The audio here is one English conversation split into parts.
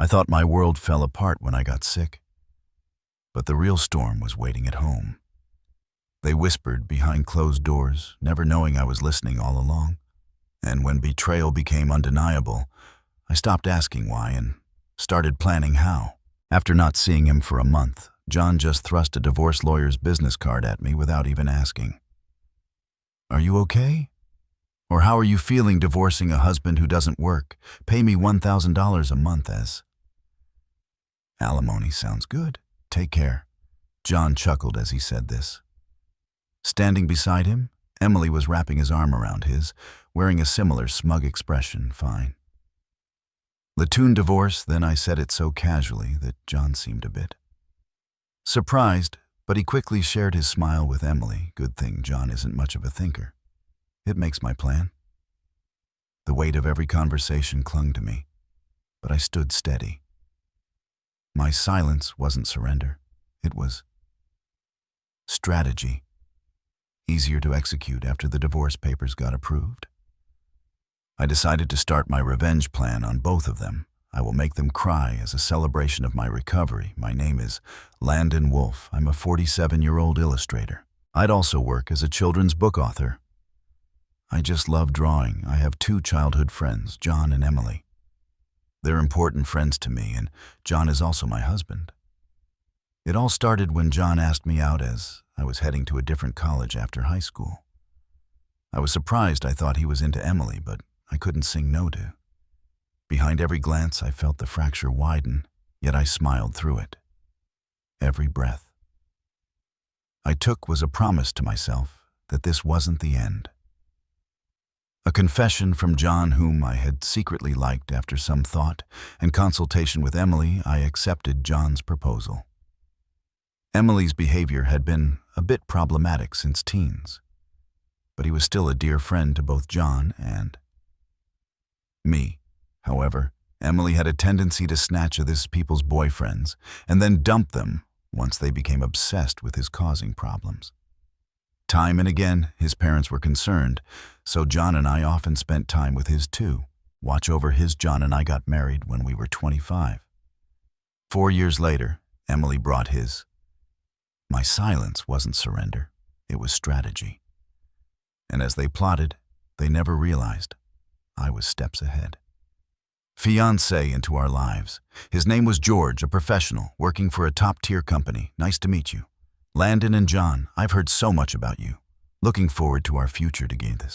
I thought my world fell apart when I got sick. But the real storm was waiting at home. They whispered behind closed doors, never knowing I was listening all along. And when betrayal became undeniable, I stopped asking why and started planning how. After not seeing him for a month, John just thrust a divorce lawyer's business card at me without even asking. "Are you okay? Or how are you feeling divorcing a husband who doesn't work? Pay me $1,000 a month as..." "Alimony sounds good. Take care." John chuckled as he said this. Standing beside him, Emily was wrapping his arm around his, wearing a similar smug expression. "Fine." "Latoon divorce," then I said it so casually that John seemed a bit surprised, but he quickly shared his smile with Emily. Good thing John isn't much of a thinker. It makes my plan. The weight of every conversation clung to me, but I stood steady. My silence wasn't surrender. It was strategy. Easier to execute after the divorce papers got approved. I decided to start my revenge plan on both of them. I will make them cry as a celebration of my recovery. My name is Landon Wolf. I'm a 47-year-old illustrator. I'd also work as a children's book author. I just love drawing. I have 2 childhood friends, John and Emily. They're important friends to me, and John is also my husband. It all started when John asked me out as I was heading to a different college after high school. I was surprised. I thought he was into Emily, but I couldn't sing no to. Behind every glance, I felt the fracture widen, yet I smiled through it. Every breath I took was a promise to myself that this wasn't the end. A confession from John, whom I had secretly liked. After some thought and consultation with Emily, I accepted John's proposal. Emily's behavior had been a bit problematic since teens, but he was still a dear friend to both John and me. However, Emily had a tendency to snatch other people's boyfriends and then dump them once they became obsessed with his causing problems. Time and again, his parents were concerned, so John and I often spent time with his too. Watch over his. John and I got married when we were 25. 4 years later, Emily brought his. My silence wasn't surrender, it was strategy. And as they plotted, they never realized I was steps ahead. Fiancé into our lives. His name was George, a professional, working for a top-tier company. Nice to meet you. Landon and John, I've heard so much about you. Looking forward to our future together.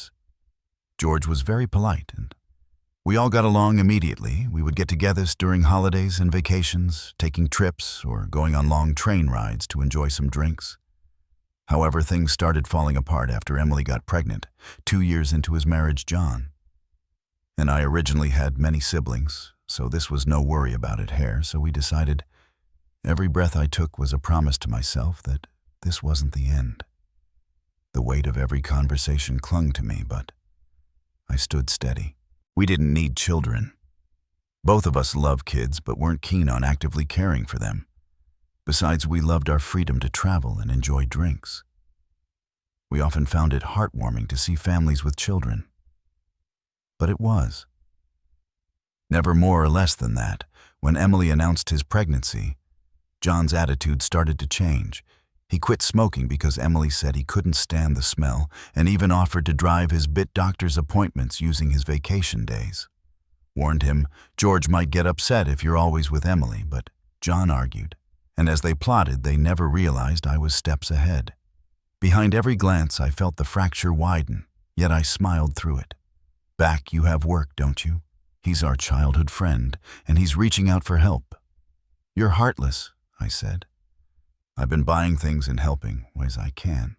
George was very polite, and we all got along immediately. We would get together during holidays and vacations, taking trips or going on long train rides to enjoy some drinks. However, things started falling apart after Emily got pregnant, 2 years into his marriage. John and I originally had many siblings, so this was no worry about it. So we decided every breath I took was a promise to myself that this wasn't the end. The weight of every conversation clung to me, but I stood steady. We didn't need children. Both of us loved kids but weren't keen on actively caring for them. Besides, we loved our freedom to travel and enjoy drinks. We often found it heartwarming to see families with children. But it was never more or less than that. When Emily announced his pregnancy, John's attitude started to change. He quit smoking because Emily said he couldn't stand the smell, and even offered to drive his doctor's appointments using his vacation days. Warned him, George might get upset if you're always with Emily, but John argued. And as they plotted, they never realized I was steps ahead. Behind every glance, I felt the fracture widen, yet I smiled through it. "Back, you have work, don't you? He's our childhood friend, and he's reaching out for help." "You're heartless," I said. "I've been buying things and helping ways I can.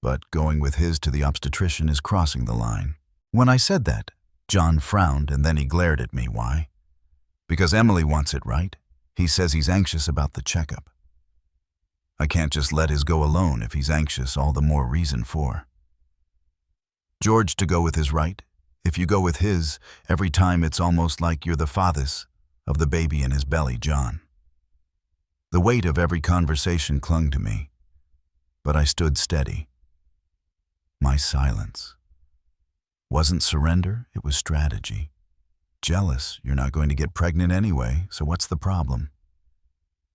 But going with his to the obstetrician is crossing the line." When I said that, John frowned and then he glared at me. "Why?" "Because Emily wants it, right? He says he's anxious about the checkup." "I can't just let his go alone. If he's anxious, all the more reason for George to go with his, right? If you go with his, every time it's almost like you're the fathers of the baby in his belly." John. The weight of every conversation clung to me, but I stood steady. My silence wasn't surrender, it was strategy. jealous. You're not going to get pregnant anyway, so what's the problem?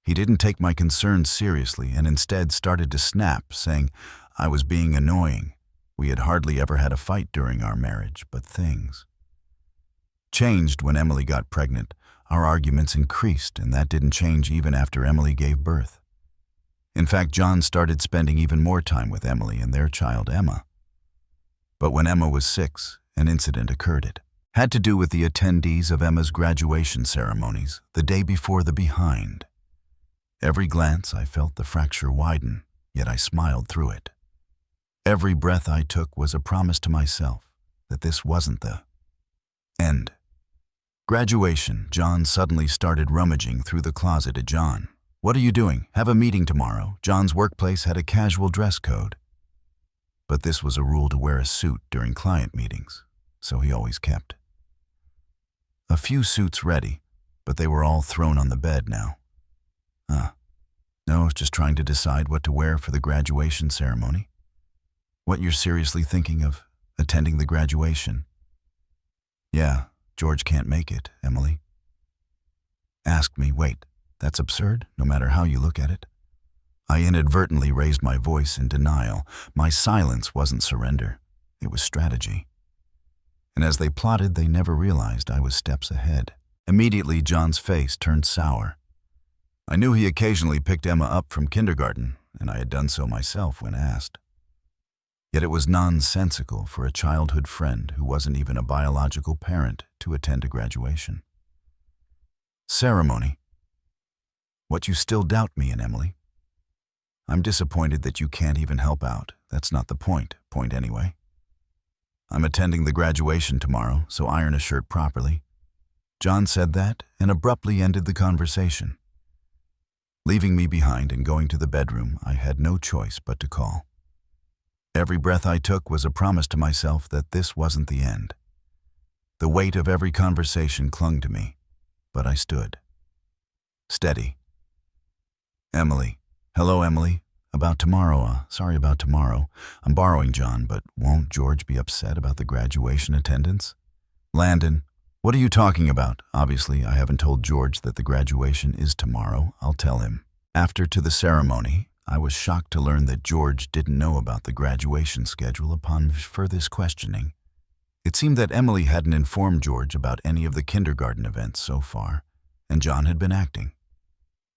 He didn't take my concerns seriously and instead started to snap, saying I was being annoying. We had hardly ever had a fight during our marriage, but things changed when Emily got pregnant. Our arguments increased, and that didn't change even after Emily gave birth. In fact, John started spending even more time with Emily and their child, Emma. But when Emma was 6, an incident occurred. It had to do with the attendees of Emma's graduation ceremonies the day before the behind. Every glance, I felt the fracture widen, yet I smiled through it. Every breath I took was a promise to myself that this wasn't the end. Graduation, John suddenly started rummaging through the closet at John. What are you doing? Have a meeting tomorrow. John's workplace had a casual dress code. But this was a rule to wear a suit during client meetings, so he always kept a few suits ready, but they were all thrown on the bed now. No, just trying to decide what to wear for the graduation ceremony. What, you're seriously thinking of attending the graduation? Yeah, George can't make it, Emily asked me. Wait, that's absurd, no matter how you look at it. I inadvertently raised my voice in denial. My silence wasn't surrender, it was strategy. And as they plotted, they never realized I was steps ahead. Immediately, John's face turned sour. I knew he occasionally picked Emma up from kindergarten, and I had done so myself when asked. Yet it was nonsensical for a childhood friend who wasn't even a biological parent to attend a graduation ceremony. What, you still doubt me and Emily? I'm disappointed that you can't even help out. That's not the point anyway. I'm attending the graduation tomorrow, so iron a shirt properly. John said that and abruptly ended the conversation. Leaving me behind and going to the bedroom, I had no choice but to call. Every breath I took was a promise to myself that this wasn't the end. The weight of every conversation clung to me, but I stood steady. Emily. Hello, Emily. About tomorrow. Sorry about tomorrow. I'm borrowing John, but won't George be upset about the graduation attendance? Landon. What are you talking about? Obviously, I haven't told George that the graduation is tomorrow. I'll tell him. After to the ceremony, I was shocked to learn that George didn't know about the graduation schedule upon furthest questioning. It seemed that Emily hadn't informed George about any of the kindergarten events so far, and John had been acting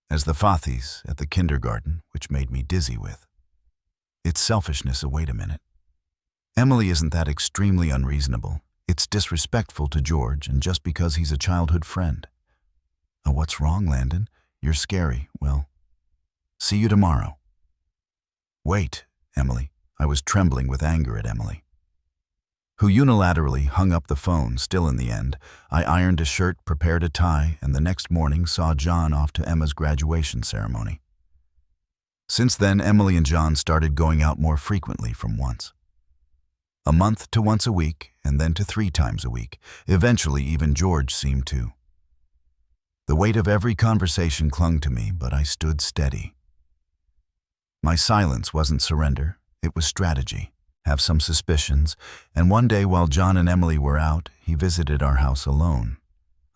as the fathies at the kindergarten, which made me dizzy with its selfishness. Wait a minute. Emily isn't that extremely unreasonable. It's disrespectful to George, and just because he's a childhood friend. Oh, what's wrong, Landon? You're scary. Well, see you tomorrow. Wait, Emily. I was trembling with anger at Emily, who unilaterally hung up the phone. Still, in the end, I ironed a shirt, prepared a tie, and the next morning saw John off to Emma's graduation ceremony. Since then, Emily and John started going out more frequently, from once a month to once a week, and then to 3 times a week. Eventually, even George seemed to. The weight of every conversation clung to me, but I stood steady. My silence wasn't surrender, it was strategy. Have some suspicions, and one day while John and Emily were out, he visited our house alone.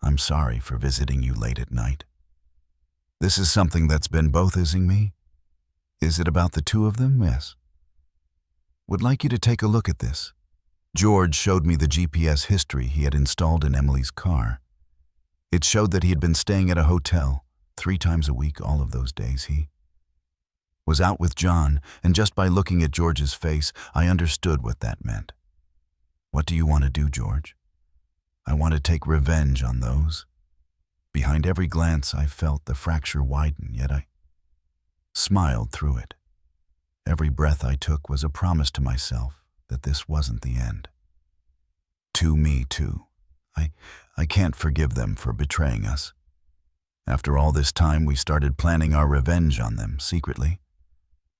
I'm sorry for visiting you late at night. This is something that's been bothering me. Is it about the 2 of them? Yes. Would like you to take a look at this. George showed me the GPS history he had installed in Emily's car. It showed that he had been staying at a hotel 3 times a week all of those days. He was out with John, and just by looking at George's face, I understood what that meant. What do you want to do, George? I want to take revenge on those. Behind every glance, I felt the fracture widen, yet I smiled through it. Every breath I took was a promise to myself that this wasn't the end. To me, too. I can't forgive them for betraying us. After all this time, we started planning our revenge on them secretly.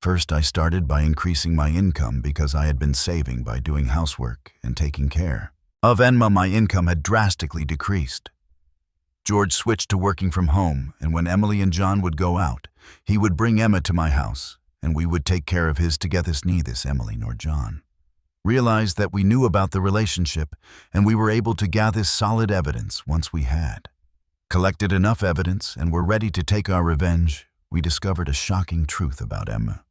First, I started by increasing my income because I had been saving by doing housework and taking care of Emma. My income had drastically decreased. George switched to working from home, and when Emily and John would go out, he would bring Emma to my house, and we would take care of his together. Neither Emily nor John realized that we knew about the relationship, and we were able to gather solid evidence once we had collected enough evidence and were ready to take our revenge. We discovered a shocking truth about Emma.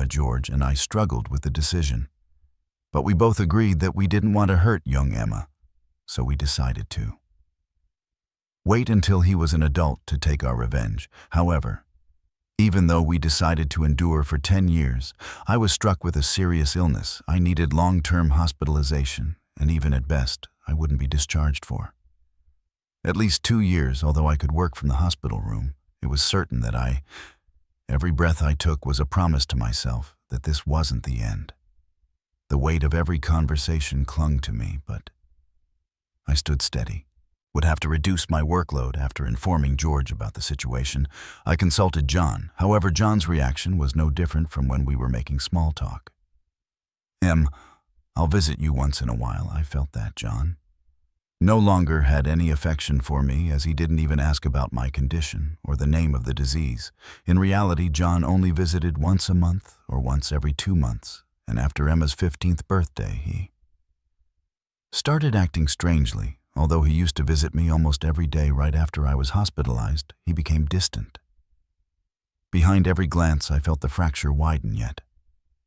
George and I struggled with the decision, but we both agreed that we didn't want to hurt young Emma, so we decided to wait until he was an adult to take our revenge. However, even though we decided to endure for 10 years, I was struck with a serious illness. I needed long-term hospitalization, and even at best, I wouldn't be discharged for at least 2 years. Although I could work from the hospital room, it was certain that every breath I took was a promise to myself that this wasn't the end. The weight of every conversation clung to me, but I stood steady. Would have to reduce my workload. After informing George about the situation, I consulted John. However, John's reaction was no different from when we were making small talk. I'll visit you once in a while. I felt that John no longer had any affection for me, as he didn't even ask about my condition or the name of the disease. In reality, John only visited once a month or once every 2 months, and after Emma's 15th birthday, he started acting strangely. Although he used to visit me almost every day right after I was hospitalized, he became distant. Behind every glance, I felt the fracture widen, yet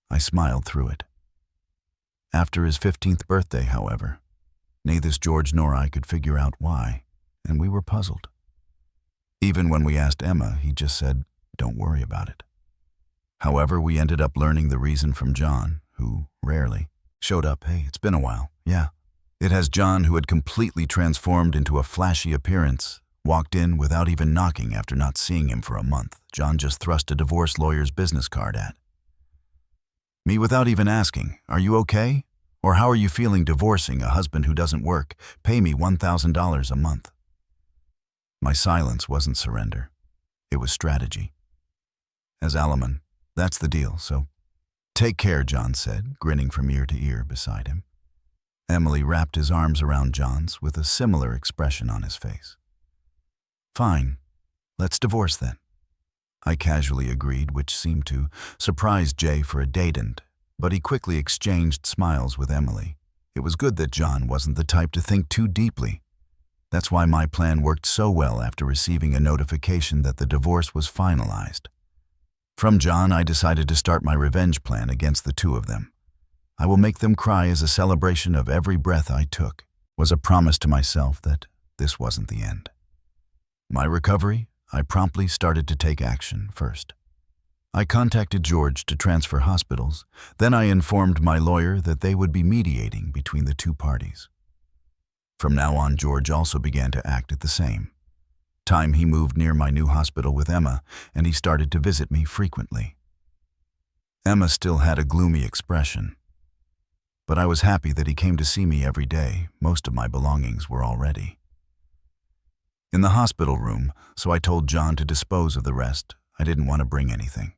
I smiled through it. After his 15th birthday, however, neither George nor I could figure out why, and we were puzzled. Even when we asked Emma, he just said, "Don't worry about it." However, we ended up learning the reason from John, who rarely showed up. "Hey, it's been a while." "Yeah." It has John, who had completely transformed into a flashy appearance, walked in without even knocking after not seeing him for a month. John just thrust a divorce lawyer's business card at me without even asking, "Are you okay? Or how are you feeling divorcing a husband who doesn't work? Pay me $1,000 a month." My silence wasn't surrender. It was strategy. "As alimony, that's the deal, so take care," John said, grinning from ear to ear beside him. Emily wrapped his arms around John's with a similar expression on his face. "Fine, let's divorce then," I casually agreed, which seemed to surprise Jay for a datant, but he quickly exchanged smiles with Emily. It was good that John wasn't the type to think too deeply. That's why my plan worked so well after receiving a notification that the divorce was finalized. From John, I decided to start my revenge plan against the two of them. "I will make them cry as a celebration of every breath I took," was a promise to myself that this wasn't the end. My recovery, I promptly started to take action. First, I contacted George to transfer hospitals. Then I informed my lawyer that they would be mediating between the two parties. From now on, George also began to act at the same time. He moved near my new hospital with Emma, and he started to visit me frequently. Emma still had a gloomy expression, but I was happy that he came to see me every day. Most of my belongings were already in the hospital room, so I told John to dispose of the rest. I didn't want to bring anything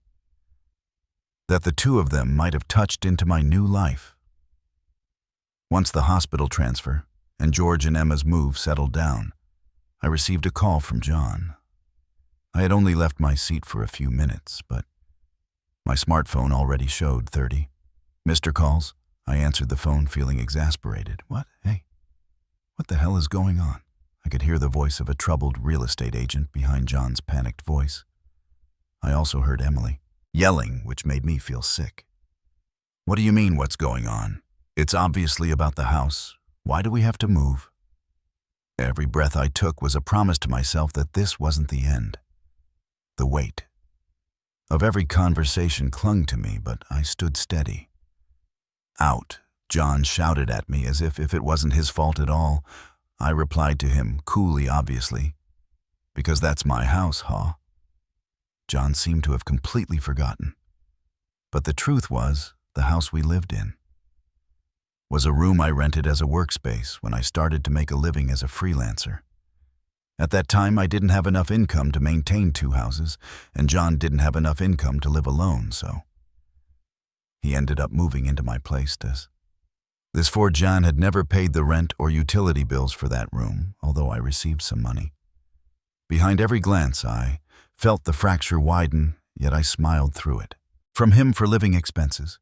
that the two of them might have touched into my new life. Once the hospital transfer and George and Emma's move settled down, I received a call from John. I had only left my seat for a few minutes, but my smartphone already showed 30 missed calls. I answered the phone, feeling exasperated. "What? Hey, what the hell is going on?" I could hear the voice of a troubled real estate agent behind John's panicked voice. I also heard Emily yelling, which made me feel sick. "What do you mean, what's going on? It's obviously about the house. Why do we have to move?" Every breath I took was a promise to myself that this wasn't the end. The weight of every conversation clung to me, but I stood steady. "Out," John shouted at me as if it wasn't his fault at all. I replied to him, coolly obviously, "Because that's my house, huh?" John seemed to have completely forgotten. But the truth was, the house we lived in was a room I rented as a workspace when I started to make a living as a freelancer. At that time, I didn't have enough income to maintain 2 houses, and John didn't have enough income to live alone, so he ended up moving into my place. This for John had never paid the rent or utility bills for that room, although I received some money. Behind every glance, I felt the fracture widen, yet I smiled through it. From him for living expenses,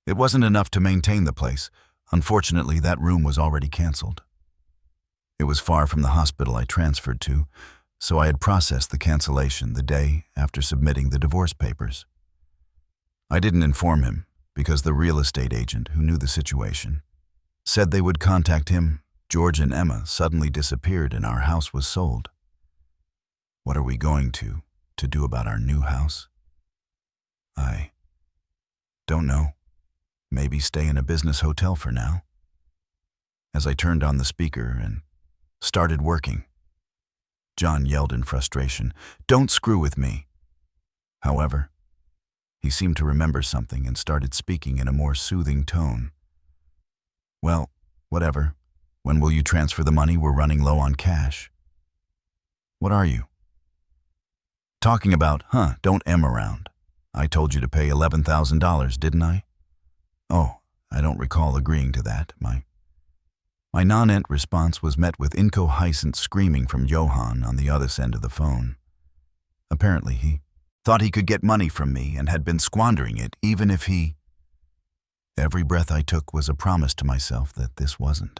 It wasn't enough to maintain the place. Unfortunately, that room was already canceled. It was far from the hospital I transferred to, so I had processed the cancellation the day after submitting the divorce papers. I didn't inform him because the real estate agent who knew the situation said they would contact him. George and Emma suddenly disappeared and our house was sold. What are we going to do about our new house? I don't know. Maybe stay in a business hotel for now. As I turned on the speaker and started working, John yelled in frustration, "Don't screw with me." However, he seemed to remember something and started speaking in a more soothing tone. "Well, whatever. When will you transfer the money? We're running low on cash." "What are you talking about, huh? Don't M around. I told you to pay $11,000, didn't I?" "Oh, I don't recall agreeing to that." My non-ent response was met with incoherent screaming from Johann on the other end of the phone. Apparently, he thought he could get money from me and had been squandering it even if he... Every breath I took was a promise to myself that this wasn't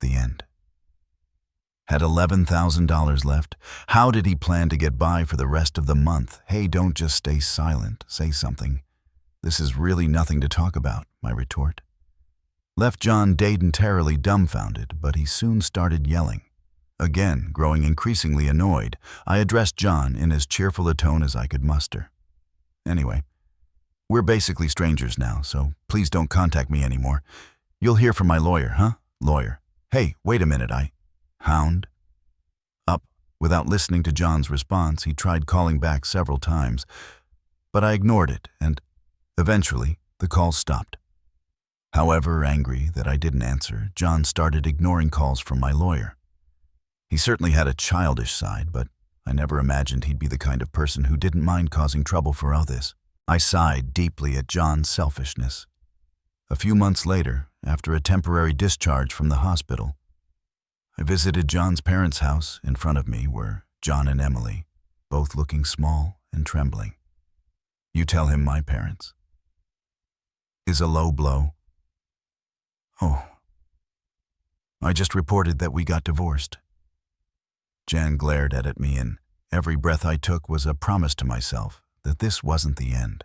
the end. Had $11,000 left. How did he plan to get by for the rest of the month? "Hey, don't just stay silent. Say something. This is really nothing to talk about," my retort left John entirely dumbfounded, but he soon started yelling. Again, growing increasingly annoyed, I addressed John in as cheerful a tone as I could muster. "Anyway, we're basically strangers now, so please don't contact me anymore. You'll hear from my lawyer, huh? Lawyer. Hey, wait a minute, Hound." Up. Without listening to John's response, he tried calling back several times, but I ignored it, and eventually the call stopped. However, angry that I didn't answer, John started ignoring calls from my lawyer. He certainly had a childish side, but I never imagined he'd be the kind of person who didn't mind causing trouble for others. I sighed deeply at John's selfishness. A few months later, after a temporary discharge from the hospital, I visited John's parents' house. In front of me were John and Emily, both looking small and trembling. "You tell him my parents." Is a low blow. "Oh, I just reported that we got divorced." Jan glared at me, and every breath I took was a promise to myself that this wasn't the end.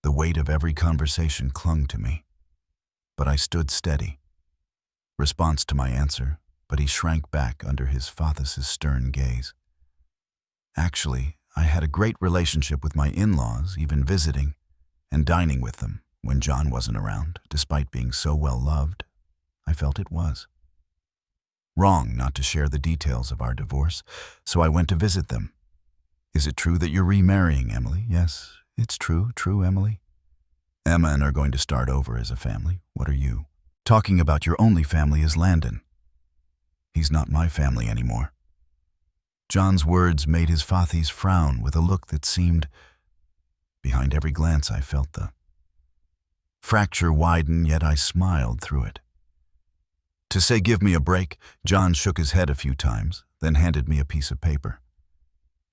The weight of every conversation clung to me, but I stood steady. Response to my answer, but he shrank back under his father's stern gaze. Actually, I had a great relationship with my in-laws, even visiting and dining with them when John wasn't around. Despite being so well loved, I felt it was wrong not to share the details of our divorce, so I went to visit them. "Is it true that you're remarrying, Emily?" "Yes, it's true, Emily. Emma and are going to start over as a family. What are you talking about? Your only family is Landon." "He's not my family anymore." John's words made his fathies frown with a look that seemed... Behind every glance I felt the fracture widen, yet I smiled through it. To say give me a break, John shook his head a few times, then handed me a piece of paper.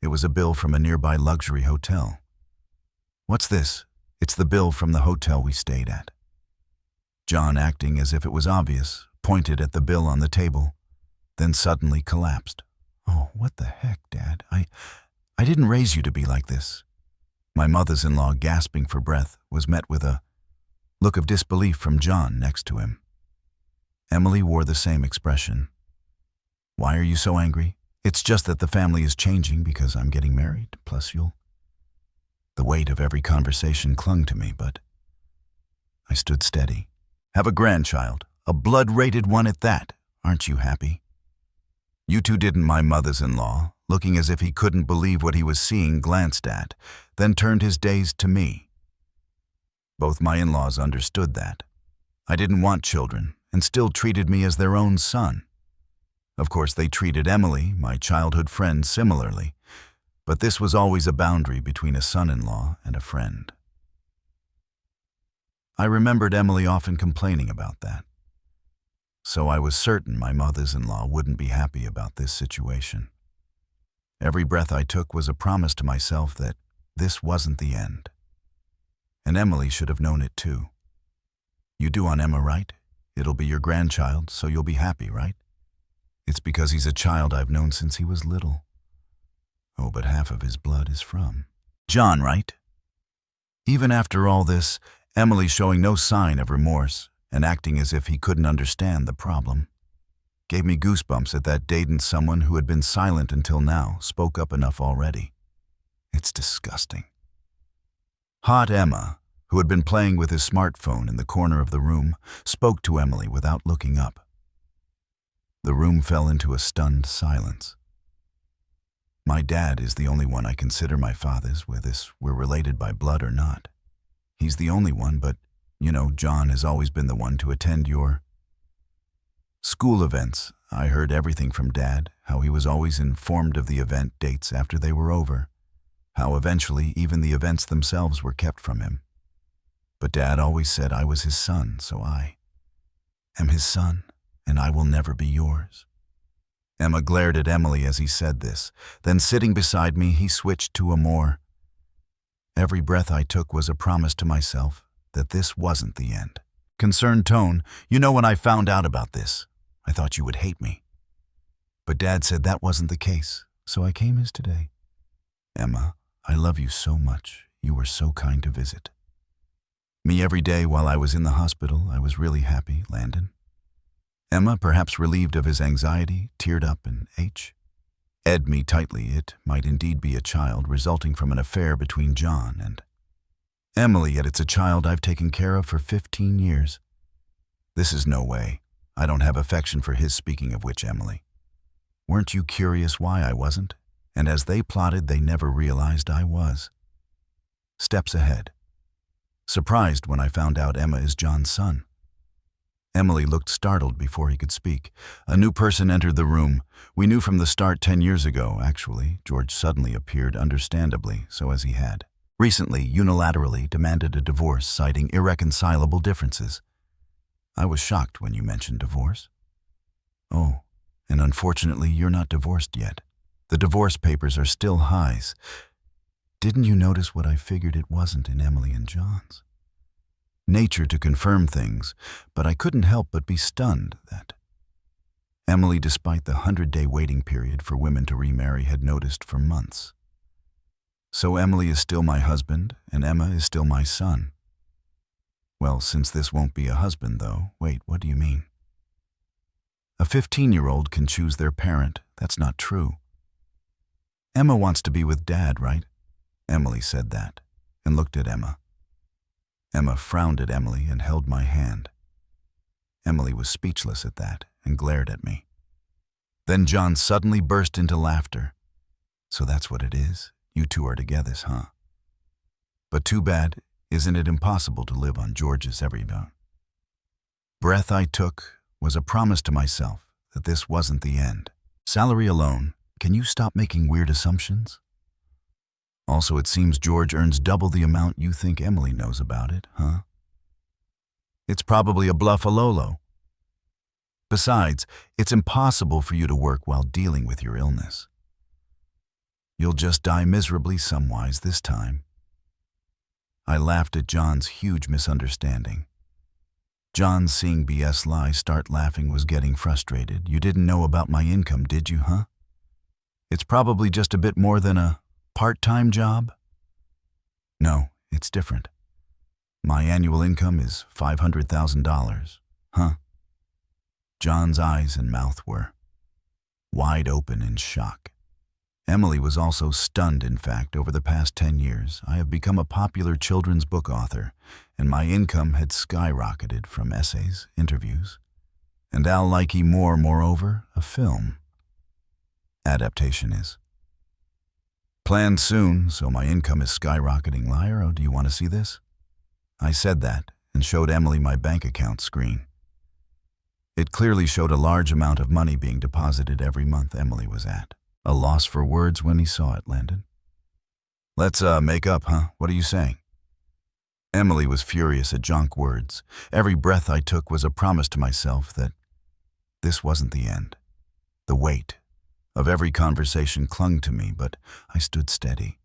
It was a bill from a nearby luxury hotel. "What's this?" "It's the bill from the hotel we stayed at." John, acting as if it was obvious, pointed at the bill on the table, then suddenly collapsed. "Oh, what the heck, Dad? I didn't raise you to be like this." My mother-in-law, gasping for breath, was met with a look of disbelief from John next to him. Emily wore the same expression. "Why are you so angry?" "It's just that the family is changing because I'm getting married, plus you'll..." The weight of every conversation clung to me, but I stood steady. "Have a grandchild, a blood-rated one at that. Aren't you happy?" "You two didn't," my mother-in-law, looking as if he couldn't believe what he was seeing, glanced at, then turned his gaze to me. Both my in-laws understood that I didn't want children and still treated me as their own son. Of course, they treated Emily, my childhood friend, similarly, but this was always a boundary between a son-in-law and a friend. I remembered Emily often complaining about that, so I was certain my mother-in-law wouldn't be happy about this situation. Every breath I took was a promise to myself that this wasn't the end. And Emily should have known it too. You do on Emma, right? It'll be your grandchild, so you'll be happy, right? It's because he's a child I've known since he was little. Oh, but half of his blood is from John, right? Even after all this, Emily showing no sign of remorse and acting as if he couldn't understand the problem. Gave me goosebumps at that date, and someone who had been silent until now spoke up enough already. It's disgusting. Hot Emma, who had been playing with his smartphone in the corner of the room, spoke to Emily without looking up. The room fell into a stunned silence. My dad is the only one I consider my father's, whether we're related by blood or not. He's the only one, but, John has always been the one to attend your school events. I heard everything from Dad, how he was always informed of the event dates after they were over, how eventually even the events themselves were kept from him. But Dad always said I was his son, so I am his son, and I will never be yours. Emma glared at Emily as he said this. Then, sitting beside me, he switched to a more. Every breath I took was a promise to myself that this wasn't the end. Concerned tone, when I found out about this, I thought you would hate me. But Dad said that wasn't the case, so I came as today. Emma, I love you so much. You were so kind to visit me every day while I was in the hospital. I was really happy, Landon. Emma, perhaps relieved of his anxiety, teared up and Ed me tightly. It might indeed be a child resulting from an affair between John and Emily, yet it's a child I've taken care of for 15 years. This is no way. I don't have affection for his, speaking of which, Emily. Weren't you curious why I wasn't? And as they plotted, they never realized I was. Steps ahead. Surprised when I found out Emma is John's son. Emily looked startled before he could speak. A new person entered the room. We knew from the start 10 years ago, actually. George suddenly appeared, understandably, so as he had recently unilaterally demanded a divorce, citing irreconcilable differences. I was shocked when you mentioned divorce. Oh, and unfortunately you're not divorced yet. The divorce papers are still highs. Didn't you notice what I figured it wasn't in Emily and John's nature to confirm things, but I couldn't help but be stunned that Emily, despite the 100-day waiting period for women to remarry, had noticed for months. So Emily is still my husband, and Emma is still my son. Well, since this won't be a husband, though, wait, what do you mean? A 15-year-old can choose their parent. That's not true. Emma wants to be with Dad, right? Emily said that, and looked at Emma. Emma frowned at Emily and held my hand. Emily was speechless at that and glared at me. Then John suddenly burst into laughter. So that's what it is? You two are together, huh? But too bad, isn't it impossible to live on George's every breath I took was a promise to myself that this wasn't the end. Salary alone, can you stop making weird assumptions? Also, it seems George earns double the amount you think Emily knows about it, huh? It's probably a bluff, a Lolo. Besides, it's impossible for you to work while dealing with your illness. You'll just die miserably somewise this time. I laughed at John's huge misunderstanding. John, seeing BS lie, start laughing, was getting frustrated. You didn't know about my income, did you, huh? It's probably just a bit more than a part-time job? No, it's different. My annual income is $500,000. Huh? John's eyes and mouth were wide open in shock. Emily was also stunned. In fact, over the past 10 years, I have become a popular children's book author, and my income had skyrocketed from essays, interviews, and Al Likey moreover, a film adaptation is planned soon, so my income is skyrocketing. Liar, oh, do you want to see this? I said that and showed Emily my bank account screen. It clearly showed a large amount of money being deposited every month. Emily was at a loss for words when he saw it, Landon. Let's make up, huh? What are you saying? Emily was furious at John's words. Every breath I took was a promise to myself that this wasn't the end. The weight of every conversation clung to me, but I stood steady.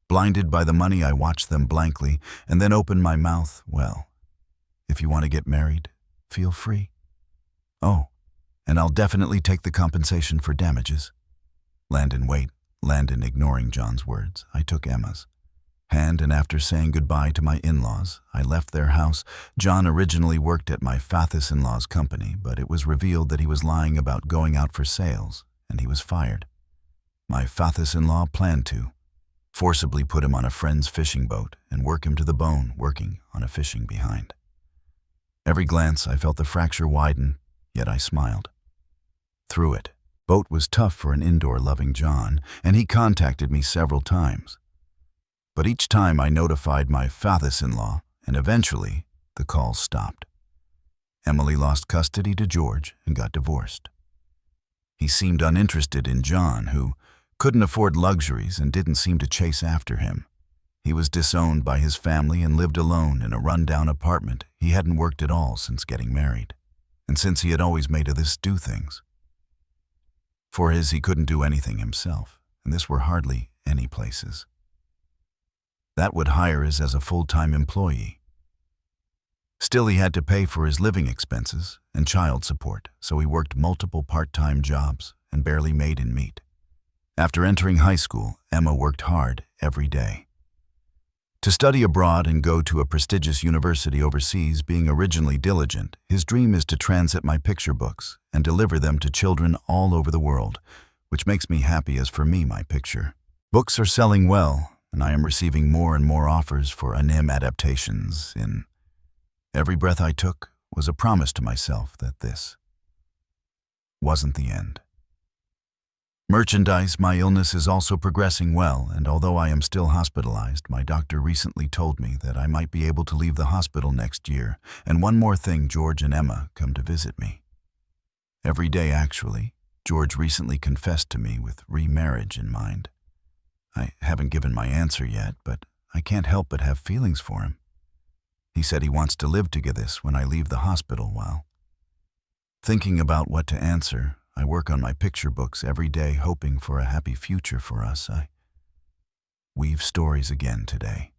Blinded by the money, I watched them blankly and then opened my mouth. Well, if you want to get married, feel free. Oh, and I'll definitely take the compensation for damages. Landon ignoring John's words. I took Emma's hand, and after saying goodbye to my in-laws, I left their house. John originally worked at my father-in-law's company, but it was revealed that he was lying about going out for sales, and he was fired. My father-in-law planned to forcibly put him on a friend's fishing boat and work him to the bone, working on a fishing behind. Every glance, I felt the fracture widen, yet I smiled through it. Boat was tough for an indoor-loving John, and he contacted me several times. But each time I notified my father-in-law, and eventually the calls stopped. Emily lost custody to George and got divorced. He seemed uninterested in John, who couldn't afford luxuries and didn't seem to chase after him. He was disowned by his family and lived alone in a run-down apartment. He hadn't worked at all since getting married, and since he had always made this do things. For he couldn't do anything himself, and this were hardly any places that would hire us as a full-time employee. Still, he had to pay for his living expenses and child support, so he worked multiple part-time jobs and barely made ends meet. After entering high school, Emma worked hard every day to study abroad and go to a prestigious university overseas. Being originally diligent, his dream is to transit my picture books and deliver them to children all over the world, which makes me happy, as for me, my picture books are selling well, and I am receiving more and more offers for anime adaptations. In every breath I took was a promise to myself that this wasn't the end. Merchandise, my illness is also progressing well, and although I am still hospitalized, my doctor recently told me that I might be able to leave the hospital next year. And one more thing, George and Emma come to visit me every day. Actually, George recently confessed to me with remarriage in mind. I haven't given my answer yet, but I can't help but have feelings for him. He said he wants to live together when I leave the hospital. While thinking about what to answer, I work on my picture books every day, hoping for a happy future for us. I weave stories again today.